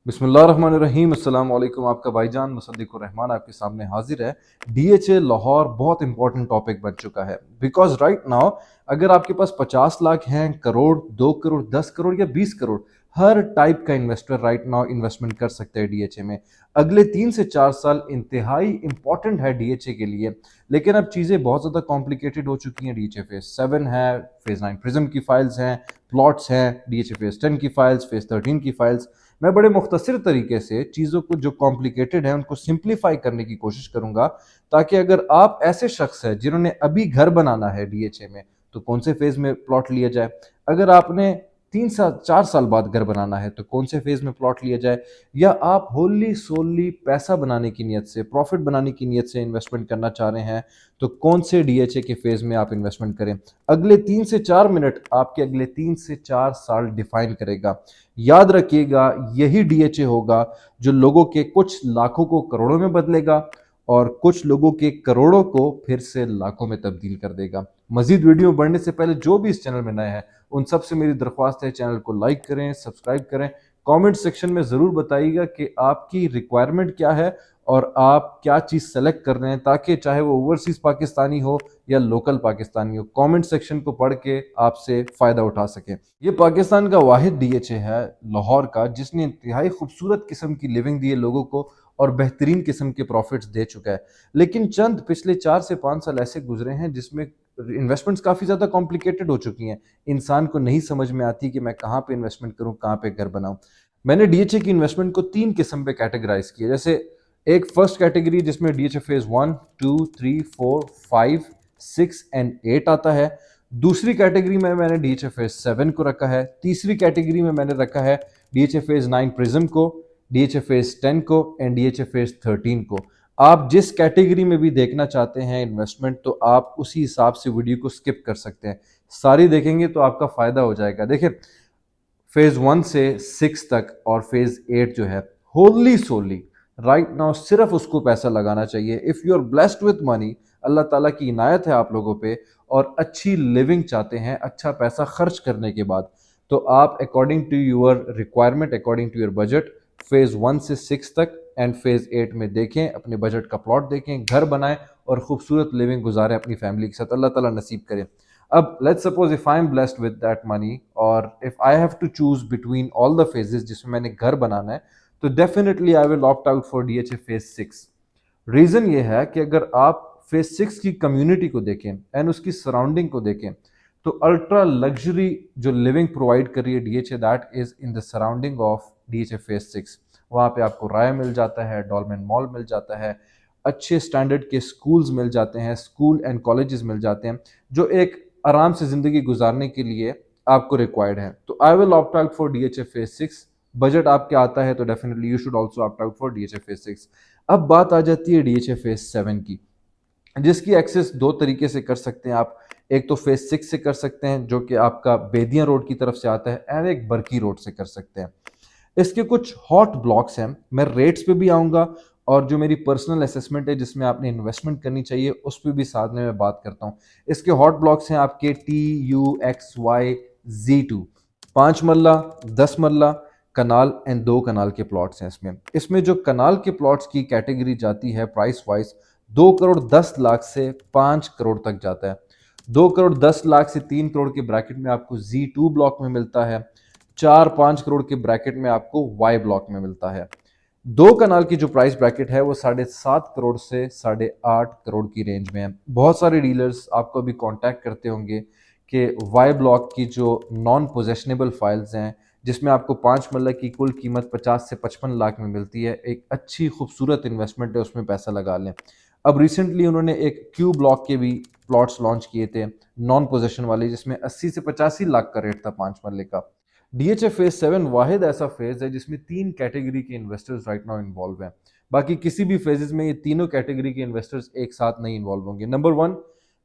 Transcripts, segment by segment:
बिस्मिल्लाहिर्रहमानिर्रहीम। अस्सलाम वालेकुम। आपका भाईजान मुसद्दिकुर रहमान आपके सामने हाजिर है। डीएचए लाहौर बहुत इंपॉर्टेंट टॉपिक बन चुका है बिकॉज राइट नाउ अगर आपके पास 50 लाख हैं, करोड़, 2 करोड़, 10 करोड़ या 20 करोड़, हर टाइप का इन्वेस्टर राइट नाउ इन्वेस्टमेंट कर सकते हैं डीएचए में। अगले 3 से 4 साल इंतहाई इंपॉर्टेंट है डीएचए के लिए। लेकिन अब चीज़ें बहुत ज़्यादा कॉम्प्लिकेटेड हो चुकी हैं। डीएचए फेज 7 है, फेज 9 प्रिज्म की फाइल्स हैं, प्लॉट्स हैं, डीएचए फेज 10 की फाइल्स, फेज 13 की फाइल्स। मैं बड़े मुख्तसर तरीके से चीज़ों को जो कॉम्प्लिकेटेड है उनको सिंप्लीफाई करने की कोशिश करूंगा, ताकि अगर आप ऐसे शख्स हैं जिन्होंने अभी घर बनाना है डीएचए में, तो कौन से फेज में प्लॉट लिया जाए। अगर आपने 3 से 4 साल बाद घर बनाना है तो कौन से फेज में प्लॉट लिया जाए। या आप होली सोली पैसा बनाने की नीयत से, प्रॉफिट बनाने की नीयत से इन्वेस्टमेंट करना चाह रहे हैं तो कौन से डीएचए के फेज में आप इन्वेस्टमेंट करें। अगले 3 से 4 मिनट आपके अगले 3 से 4 साल डिफाइन करेगा। याद रखिएगा, यही डीएचए होगा जो लोगों के कुछ लाखों को करोड़ों में बदलेगा और कुछ लोगों के करोड़ों को फिर से लाखों में तब्दील कर देगा। मजीद वीडियो बढ़ने से पहले जो भी इस चैनल में नए हैं उन सबसे मेरी दरख्वास्त है, चैनल को लाइक करें, सब्सक्राइब करें। कमेंट सेक्शन में ज़रूर बताइएगा कि आपकी रिक्वायरमेंट क्या है और आप क्या चीज़ सेलेक्ट कर रहे हैं, ताकि चाहे वो ओवरसीज़ पाकिस्तानी हो या लोकल पाकिस्तानी हो, कमेंट सेक्शन को पढ़ के आपसे फ़ायदा उठा सकें। ये पाकिस्तान का वाहिद डीएचए है लाहौर का जिसने इंतहाई खूबसूरत किस्म की लिविंग दी है लोगों को और बेहतरीन किस्म के प्रॉफिट्स दे चुका है। लेकिन चंद पिछले 4 से 5 साल ऐसे गुजरे हैं जिसमें इन्वेस्टमेंट्स काफ़ी ज़्यादा कॉम्प्लिकेटेड हो चुकी हैं। इंसान को नहीं समझ में आती कि मैं कहाँ पे इन्वेस्टमेंट करूँ, कहाँ पे घर बनाऊँ। मैंने डीएचए की इन्वेस्टमेंट को 3 किस्म पे कैटेगराइज किया। जैसे एक फर्स्ट कैटेगरी जिसमें डीएचए फेज 1, 2, 3, 4, 5, 6 एंड 8 आता है। दूसरी कैटेगरी में मैंने डीएचए फेज 7 को रखा है। तीसरी कैटेगरी में मैंने रखा है डीएचए फेज 9 प्रिज्म को, डीएचए फेज 10 को एंड डीएचए फेज 13 को। आप जिस कैटेगरी में भी देखना चाहते हैं इन्वेस्टमेंट, तो आप उसी हिसाब से वीडियो को स्किप कर सकते हैं। सारी देखेंगे तो आपका फायदा हो जाएगा। देखिए, फेज 1 से 6 तक और फेज 8 जो है, होली सोली राइट नाउ सिर्फ उसको पैसा लगाना चाहिए। If you are blessed with money, अल्लाह ताला की इनायत है आप लोगों पे और अच्छी लिविंग चाहते हैं अच्छा पैसा खर्च करने के बाद, तो आप according to your requirement, according to your budget, phase 1 से 6 तक एंड फेज 8 में देखें, अपने बजट का प्लॉट देखें, घर बनाएं और खूबसूरत लिविंग गुजारें अपनी फैमिली के साथ। अल्लाह ताला नसीब करें। अब let's suppose if I am blessed with that money और if I have to choose between all the phases जिसमें मैंने घर बनाना है, तो definitely I will opt out for DHA phase 6। Reason ये है कि अगर आप फेज 6 की कम्युनिटी को देखें एंड उसकी सराउंडिंग को देखें, तो अल्ट्रा लग्जरी जो लिविंग प्रोवाइड कर रही है DHA, that is in the surrounding of DHA phase 6। वहाँ पे आपको राय मिल जाता है, डॉलमेन मॉल मिल जाता है, अच्छे स्टैंडर्ड के स्कूल्स मिल जाते हैं, स्कूल एंड कॉलेजेस मिल जाते हैं जो एक आराम से ज़िंदगी गुजारने के लिए आपको रिक्वायर्ड है। तो आई will opt out for DHA phase 6। Budget आपके आता है तो definitely you should also opt out for DHA phase 6। अब बात आ जाती है डीएचए फेज 7 की, जिसकी एक्सेस दो तरीके से कर सकते हैं आप। एक तो फेज 6 से कर सकते हैं जो कि आपका बेदिया रोड की तरफ से आता है, एंड एक बरकी रोड से कर सकते हैं। इसके कुछ हॉट ब्लॉक्स हैं, मैं रेट्स पे भी आऊँगा और जो मेरी पर्सनल असेसमेंट है जिसमें आपने इन्वेस्टमेंट करनी चाहिए उस पर भी साथ में मैं बात करता हूँ। इसके हॉट ब्लॉक्स हैं आपके TUXYZ2, 5 मरला, 10 मरला, कनाल एंड 2 कनाल के प्लॉट्स हैं। इसमें जो कनाल के प्लॉट्स की कैटेगरी जाती है प्राइस वाइज, 2 करोड़ 10 लाख से 5 करोड़ तक जाता है। 2 करोड़ 10 लाख से 3 करोड़ के ब्रैकेट में आपको Z2 ब्लॉक में मिलता है। 4-5 करोड़ के ब्रैकेट में आपको वाई ब्लॉक में मिलता है। 2 कनाल की जो प्राइस ब्रैकेट है वो 7.5 करोड़ से 8.5 करोड़ की रेंज में है। बहुत सारे डीलर्स आपको अभी कांटेक्ट करते होंगे कि वाई ब्लॉक की जो नॉन पोजेशनेबल फाइल्स हैं, जिसमें आपको 5 मरला की कुल कीमत 50 से 55 लाख में मिलती है, एक अच्छी खूबसूरत इन्वेस्टमेंट है, उसमें पैसा लगा लें। अब रिसेंटली उन्होंने एक क्यू ब्लॉक के भी प्लॉट्स लॉन्च किए थे नॉन पोजेशन वाले, जिसमें 80 से 85 लाख का रेट था 5 मरले का। डीएचए फेज 7 वाहिद ऐसा फेज है जिसमें 3 कैटेगरी के इन्वेस्टर्स राइट नाउ इन्वॉल्व हैं। बाकी किसी भी फेजेस में ये तीनों कैटेगरी के इन्वेस्टर्स एक साथ नहीं इन्वॉल्व होंगे। नंबर 1,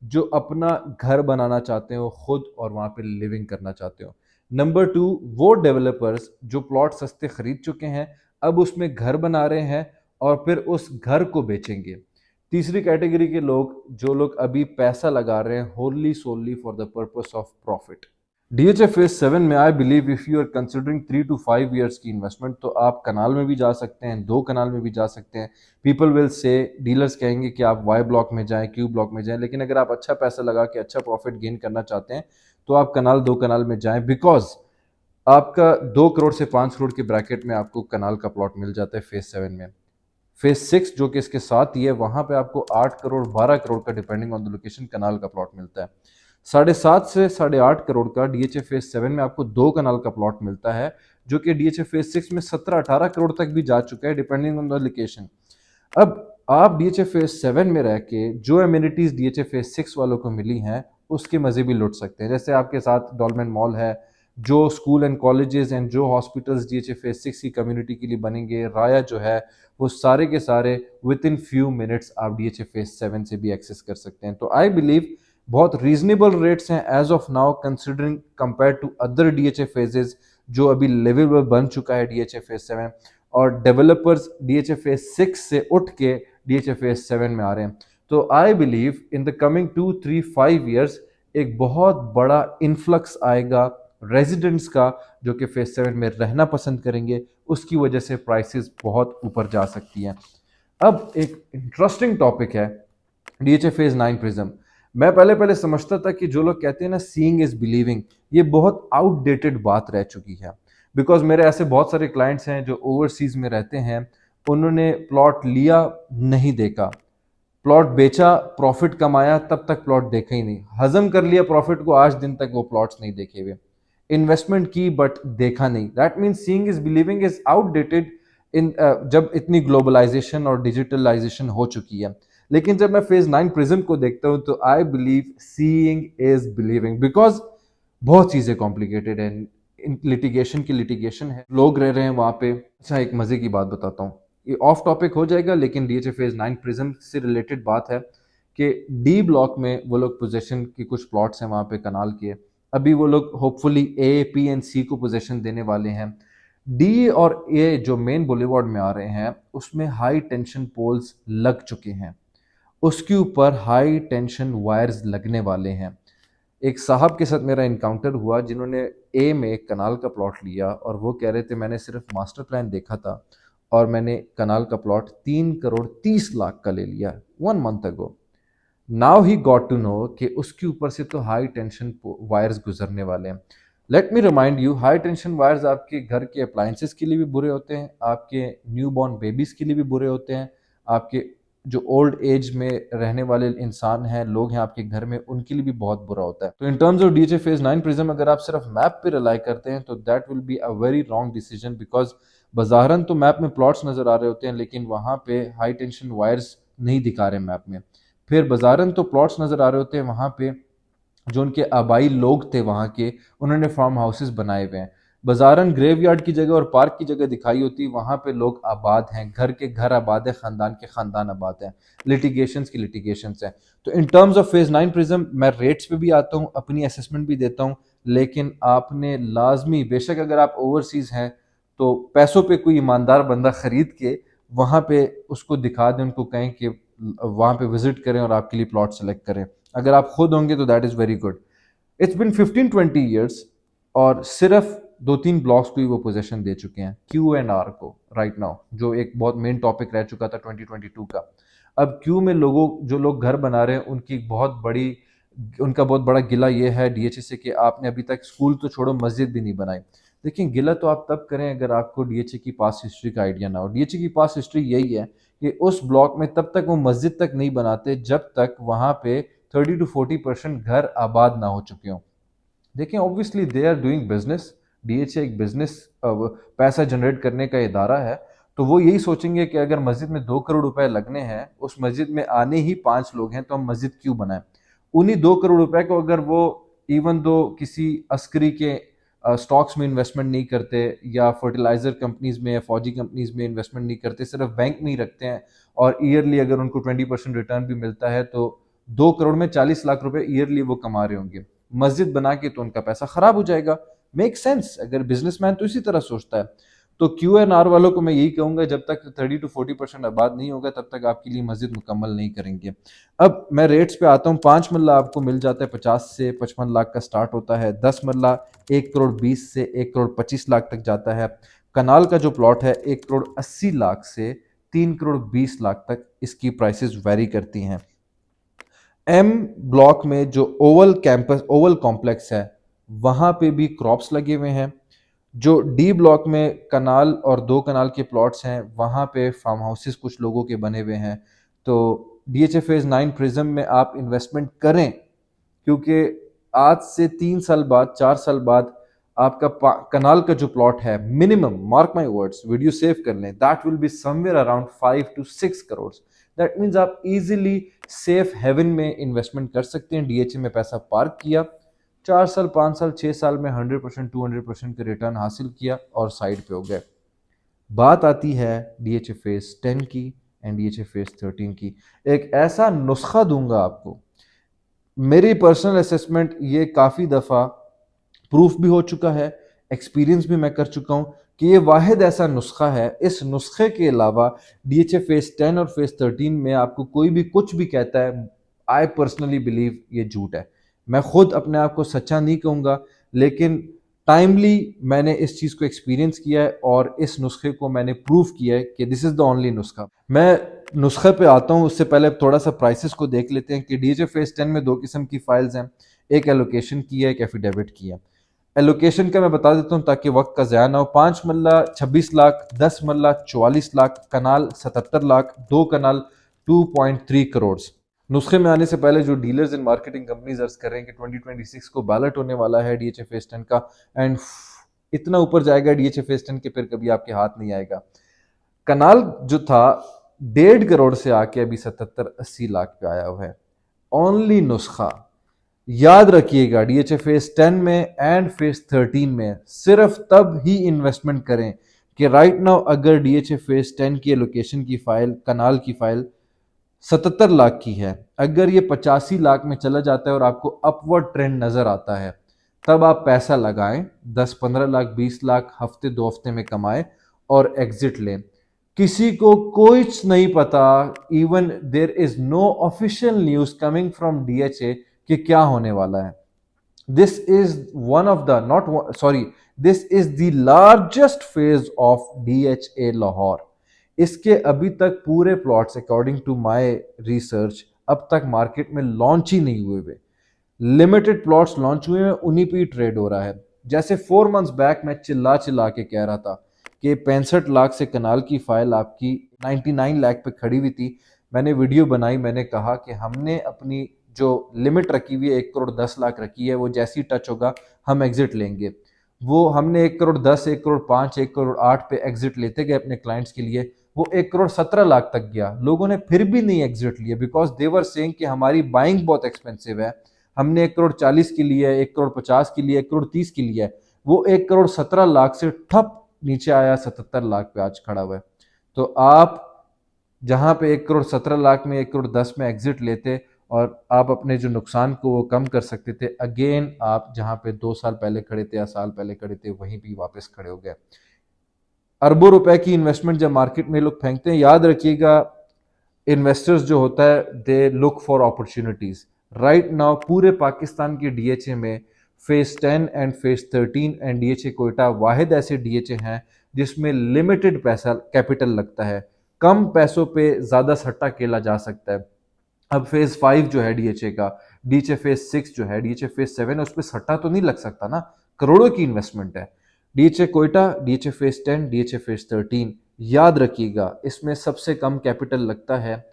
जो अपना घर बनाना चाहते हो खुद और वहां पे लिविंग करना चाहते हो। नंबर 2, वो डेवलपर्स जो प्लॉट सस्ते खरीद चुके हैं, अब उसमें घर बना रहे हैं और फिर उस घर को बेचेंगे। तीसरी कैटेगरी के लोग, जो लोग अभी पैसा लगा रहे हैं wholly solely for the purpose of profit. DHA phase 7 में I believe if you are considering 3 to 5 years की इन्वेस्टमेंट तो आप कनाल में भी जा सकते हैं, 2 कनाल में भी जा सकते हैं। पीपल विल से, डीलर्स कहेंगे कि आप वाई ब्लॉक में जाएं, क्यू ब्लॉक में जाएं, लेकिन अगर आप अच्छा पैसा लगा के अच्छा प्रॉफिट गेन करना चाहते हैं तो आप कनाल 2 कनाल में जाएं, बिकॉज आपका 2 करोड़ से 5 करोड़ के ब्रैकेट में आपको कनाल का प्लॉट मिल जाता है फेज 7 में। फेज 6 जो कि इसके साथ ही है, वहां पे आपको 8 करोड़ 12 करोड़ का डिपेंडिंग ऑन द लोकेशन कनाल का प्लॉट मिलता है। 7.5 से 8.5 करोड़ का डीएचए फेज 7 में आपको 2 कनाल का प्लॉट मिलता है, जो कि डीएचए फेज 6 में 17-18 करोड़ तक भी जा चुका है डिपेंडिंग ऑन द लोकेशन। अब आप डीएचए फेज 7 में रह के जो एमिनिटीज डीएचए फेज 6 वालों को मिली हैं उसके मजे भी लुट सकते हैं। जैसे आपके साथ डॉल्मेन मॉल है, जो स्कूल एंड कॉलेजेस एंड जो हॉस्पिटल्स डीएचए फेज 6 की कम्युनिटी के लिए बनेंगे, राया जो है, वो सारे के सारे विद इन फ्यू मिनट्स आप डीएचए फेज 7 से भी एक्सेस कर सकते हैं। तो आई बिलीव बहुत रीजनेबल रेट्स हैं as of now considering compare to other DHA phases जो अभी लेवल बन चुका है डीएचए फेज 7, और डेवलपर्स डीएचए फेज 6 से उठ के डीएचए फेज 7 में आ रहे हैं। तो I believe in the coming 2-3-5 years एक बहुत बड़ा इन्फ्लक्स आएगा रेजिडेंट्स का, जो कि फेज 7 में रहना पसंद करेंगे, उसकी वजह से प्राइसेस बहुत ऊपर जा सकती हैं। अब एक इंटरेस्टिंग टॉपिक है डीएचए फेज 9 प्रिज्म। मैं पहले पहले समझता था कि जो लोग कहते हैं ना सीइंग इज बिलीविंग, ये बहुत आउटडेटेड बात रह चुकी है। बिकॉज मेरे ऐसे बहुत सारे क्लाइंट्स हैं जो ओवरसीज में रहते हैं, उन्होंने प्लॉट लिया, नहीं देखा, प्लॉट बेचा, प्रॉफिट कमाया, तब तक प्लॉट देखा ही नहीं, हजम कर लिया प्रॉफिट को, आज दिन तक वो प्लॉट्स नहीं देखे हुए, इन्वेस्टमेंट की बट देखा नहीं। That means seeing is believing is outdated in जब इतनी ग्लोबलाइजेशन और डिजिटलाइजेशन हो चुकी है। लेकिन जब मैं फेज 9 प्रिज्म को देखता हूं तो I believe seeing is believing, because बहुत चीजें कॉम्प्लिकेटेड है, लिटिगेशन की लिटिगेशन है, लोग रह रहे हैं वहां पे। अच्छा, एक मजे की बात बताता हूँ, ये ऑफ टॉपिक हो जाएगा लेकिन डीएचए फेज 9 प्रिज्म से रिलेटेड बात है कि डी ब्लॉक में वो लोग पोजीशन के कुछ प्लॉट्स हैं वहां पे कनाल के, अभी वो लोग होपफुली ए, पी एंड सी को पोजीशन देने वाले हैं। डी और ए जो मेन बुलेवार्ड में आ रहे हैं उसमें हाई टेंशन पोल्स लग चुके हैं, उसके ऊपर हाई टेंशन वायर्स लगने वाले हैं। एक साहब के साथ मेरा इनकाउंटर हुआ जिन्होंने ए में एक कनाल का प्लॉट लिया, और वो कह रहे थे मैंने सिर्फ मास्टर प्लान देखा था और मैंने कनाल का प्लॉट 3 करोड़ 30 लाख का ले लिया 1 month ago. Now he got to know कि उसके ऊपर से तो हाई टेंशन वायर्स गुजरने वाले हैं। Let me remind you, high tension wires आपके घर के अप्लायंसेस के लिए भी बुरे होते हैं, आपके न्यू बॉर्न बेबीज के लिए भी बुरे होते हैं, आपके जो ओल्ड एज में रहने वाले इंसान हैं, लोग हैं आपके घर में, उनके लिए भी बहुत बुरा होता है। तो in terms of DHA phase 9 prism अगर आप सिर्फ मैप पे रिलाई करते हैं तो that will be a very wrong decision, because बाजारन तो मैप में प्लॉट्स नजर आ रहे होते हैं लेकिन वहां पे हाई टेंशन वायर्स नहीं दिखा रहे मैप में। फिर बाजारन तो प्लॉट्स नजर आ रहे होते हैं वहां पे, जो उनके आबाई लोग थे वहां के, उन्होंने फार्म हाउसेस बनाए हुए हैं। बाजारन ग्रेवयार्ड की जगह और पार्क की जगह दिखाई होती, वहां पे लोग आबाद हैं, घर के घर आबाद है, खानदान के खानदान आबाद हैं, लिटिगेशंस की लिटिगेशंस हैं। तो in terms of phase 9 prism मैं रेट्स पे भी आता हूँ, अपनी असेसमेंट भी देता हूँ, लेकिन आपने लाजमी, बेशक अगर आप ओवरसीज हैं तो पैसों पे कोई ईमानदार बंदा खरीद के वहां पे उसको दिखा दें, उनको कहें कि वहां पे विजिट करें और आपके लिए प्लॉट सेलेक्ट करें। अगर आप खुद होंगे तो that is very good. It's been 15-20 years और सिर्फ 2-3 ब्लॉक्स को ही वो पोजीशन दे चुके हैं क्यू एंड आर को राइट नाउ, जो एक बहुत मेन टॉपिक रह चुका था 2022 का। अब क्यू में लोगों, जो लोग घर बना रहे हैं, उनका बहुत बड़ा गिला ये है डीएचए से कि आपने अभी तक स्कूल तो छोड़ो मस्जिद भी नहीं बनाई। लेकिन गिला तो आप तब करें अगर आपको डीएचए की पास हिस्ट्री का आइडिया ना हो। डीएचए की पास हिस्ट्री यही है कि उस ब्लॉक में तब तक वो मस्जिद तक नहीं बनाते जब तक वहां पे 30-40% घर आबाद ना हो चुके हों। देखिए obviously they are doing business, DHA एक बिजनेस, पैसा जनरेट करने का इदारा है, तो वो यही सोचेंगे कि अगर मस्जिद में 2 करोड़ रुपए लगने हैं, उस मस्जिद में आने ही 5 लोग हैं, तो हम मस्जिद क्यों बनाएं। उन्हीं 2 करोड़ रुपए को अगर वो इवन दो किसी अस्करी के स्टॉक्स में इन्वेस्टमेंट नहीं करते, या फर्टिलाइजर कंपनीज में या फौजी कंपनीज में इन्वेस्टमेंट नहीं करते, सिर्फ बैंक में ही रखते हैं, और ईयरली अगर उनको 20% रिटर्न भी मिलता है, तो 2 करोड़ में 40 लाख रुपए ईयरली वो कमा रहे होंगे। मस्जिद बना के तो उनका पैसा खराब हो जाएगा। मेक सेंस, अगर बिजनेसमैन तो इसी तरह सोचता है। तो QNR वालों को मैं यही कहूंगा, जब तक 30 to 40% आबाद नहीं होगा तब तक आपके लिए मस्जिद मुकम्मल नहीं करेंगे। अब मैं रेट्स पे आता हूँ। 5 मरला आपको मिल जाता है 50 से 55 लाख का स्टार्ट होता है। 10 मरला 1 करोड़ 20 से 1 करोड़ 25 लाख तक जाता है। कनाल का जो प्लॉट है 1 करोड़ 80 लाख से 3 करोड़ 20 लाख तक इसकी प्राइसेस वेरी करती हैं। एम ब्लॉक में जो ओवल कॉम्प्लेक्स है वहां पे भी क्रॉप्स लगे हुए हैं। जो डी ब्लॉक में कनाल और 2 कनाल के प्लॉट्स हैं वहां पे फार्म हाउसेस कुछ लोगों के बने हुए हैं। तो DHA फेज 9 प्रिज्म में आप इन्वेस्टमेंट करें, क्योंकि आज से 3 साल बाद 4 साल बाद आपका कनाल का जो प्लॉट है minimum, mark my words, video save कर लें, that will be somewhere around 5 to 6 crore. That means आप इजीली सेफ हेवन में इन्वेस्टमेंट कर सकते हैं। DHA में पैसा पार्क किया, 4 साल 5 साल 6 साल में 100% 200% के रिटर्न हासिल किया और साइड पे हो गए। बात आती है DHA फेज 10 की एंड DHA फेज 13 की। एक ऐसा नुस्खा दूंगा आपको, मेरी पर्सनल असेसमेंट ये काफ़ी दफ़ा प्रूफ भी हो चुका है, एक्सपीरियंस भी मैं कर चुका हूँ कि ये वाहिद ऐसा नुस्खा है। इस नुस्खे के अलावा DHA फेज 10 और फेज 13 में आपको कोई भी कुछ भी कहता है, आई पर्सनली बिलीव ये झूठ है। मैं खुद अपने आप को सच्चा नहीं कहूँगा, लेकिन टाइमली मैंने इस चीज़ को एक्सपीरियंस किया है और इस नुस्खे को मैंने प्रूफ किया है कि दिस इज़ द ओनली नुस्खा। मैं नुस्खे पे आता हूँ, उससे पहले थोड़ा सा प्राइसेस को देख लेते हैं कि DHA फेज 10 में 2 किस्म की फाइल्स हैं, एक एलोकेशन की है, एक एफिडेविट की है। एलोकेशन का मैं बता देता हूँ ताकि वक्त का ज़ाया ना हो। 5 मरला 26 लाख, 10 मरला 44 लाख, कनाल 77 लाख, 2 कनाल 2.3 करोड़। नुस्खे में आने से पहले जो डीलर्स इन मार्केटिंग कंपनीज अर्ज कर रहे हैं कि 2026 को बैलेट होने वाला है DHA फेज 10 का, एंड इतना ऊपर जाएगा DHA फेज 10 के फिर कभी आपके हाथ नहीं आएगा। कनाल जो था 1.5 करोड़ से आके अभी 77-80 लाख पे आया हुआ है। ओनली नुस्खा याद रखिएगा, DHA फेज 10 में एंड फेज 13 में सिर्फ तब ही इन्वेस्टमेंट करें कि राइट नाउ अगर DHA फेज 10 की एलोकेशन की फाइल, कनाल की फाइल 77 लाख की है, अगर ये 85 लाख में चला जाता है और आपको अपवर्ड ट्रेंड नजर आता है, तब आप पैसा लगाएं, 10-15 लाख 20 लाख हफ्ते 2 हफ्ते में कमाएं और एग्जिट लें। किसी को कुछ नहीं पता, even there is no official news coming from DHA कि क्या होने वाला है। This is one of the not sorry this is the largest phase of DHA Lahore. इसके अभी तक पूरे plots according to my research अब तक मार्केट में लॉन्च ही नहीं हुए। लिमिटेड प्लॉट्स लॉन्च हुए हैं, उन्हीं पे ही ट्रेड हो रहा है। जैसे 4 मंथ्स बैक मैं चिल्ला चिल्ला के कह रहा था कि 65 लाख से कनाल की फाइल आपकी 99 लाख पे खड़ी हुई थी। मैंने वीडियो बनाई, मैंने कहा कि हमने अपनी जो लिमिट रखी हुई है 1 करोड़ 10 लाख रखी है, वो जैसी टच होगा हम एग्जिट लेंगे। वो हमने 1 करोड़ 10, 1 करोड़ 5, 1 करोड़ 8 पे एग्जिट लेते गए अपने क्लाइंट्स के लिए। वो 1 करोड़ 17 लाख तक गया, लोगों ने फिर भी नहीं एग्जिट लिया बिकॉज देवर सेइंग कि हमारी बाइंग बहुत एक्सपेंसिव है। हमने 1 करोड़ 40 की लिया है, 1 करोड़ 50 की लिया है, 1 करोड़ 30 की लिया है। वो 1 करोड़ 17 लाख से ठप नीचे आया, 77 लाख पे आज खड़ा हुआ है। तो आप जहां पे 1 करोड़ 17 लाख में 1 करोड़ 10 में एग्जिट लेते और आप अपने जो नुकसान को वो कम कर सकते थे, अगेन आप जहां पे 2 साल पहले खड़े थे या साल पहले खड़े थे वहीं भी वापस खड़े हो गए। अरबों रुपए की इन्वेस्टमेंट जब मार्केट में लोग फेंकते हैं, याद रखिएगा इन्वेस्टर्स जो होता है they look for opportunities. Right now पूरे पाकिस्तान के DHA में phase 10 and phase 13 and DHA Quetta वाहिद ऐसे DHA हैं जिसमें लिमिटेड पैसा कैपिटल लगता है, कम पैसों पे ज्यादा सट्टा खेला जा सकता है। अब फेज 5 जो है DHA का, DHA फेज 6 जो है, DHA फेज 7 है, उस पर सट्टा तो नहीं लग सकता ना, करोड़ों की इन्वेस्टमेंट है। DHA Quetta, DHA phase 10, DHA phase 13, याद रखिएगा इसमें सबसे कम कैपिटल लगता है।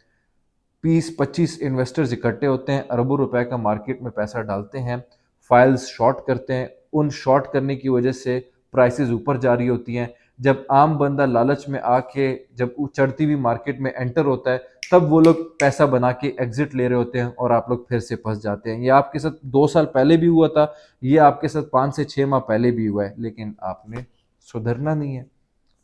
20-25 इन्वेस्टर्स इकट्ठे होते हैं, अरबों रुपए का मार्केट में पैसा डालते हैं, फाइल्स शॉर्ट करते हैं। उन शॉर्ट करने की वजह से प्राइसेस ऊपर जा रही होती हैं। जब आम बंदा लालच में आके जब चढ़ती हुई मार्केट में एंटर होता है, तब वो लोग पैसा बना के एग्जिट ले रहे होते हैं और आप लोग फिर से फंस जाते हैं। ये आपके साथ 2 साल पहले भी हुआ था, ये आपके साथ 5 से 6 माह पहले भी हुआ है, लेकिन आपने सुधरना नहीं है।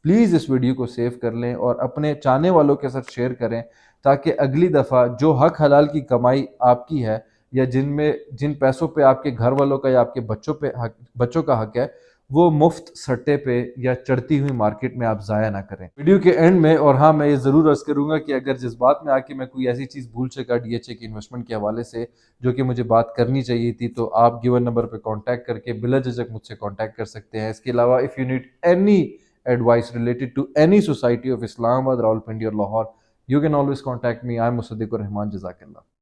प्लीज़ इस वीडियो को सेव कर लें और अपने चाहने वालों के साथ शेयर करें, ताकि अगली दफ़ा जो हक हलाल की कमाई आपकी है या जिन पैसों पे आपके घर वालों का या आपके बच्चों का हक है, वो मुफ्त सट्टे पे या चढ़ती हुई मार्केट में आप ज़ाया ना करें। वीडियो के एंड में, और हाँ, मैं ये ज़रूर अर्ज़ करूंगा कि अगर जिस बात में आके मैं कोई ऐसी चीज़ भूल सका डीएचए की इन्वेस्टमेंट के हवाले से जो कि मुझे बात करनी चाहिए थी, तो आप गिवन नंबर पे कांटेक्ट करके बिला झिझक मुझसे कांटेक्ट कर सकते हैं। इसके अलावा if you need any advice related to any society of Islamabad, Rawalpindi or Lahore, you can always contact me. I'm Musaddiqur Rahman. Jazakallah.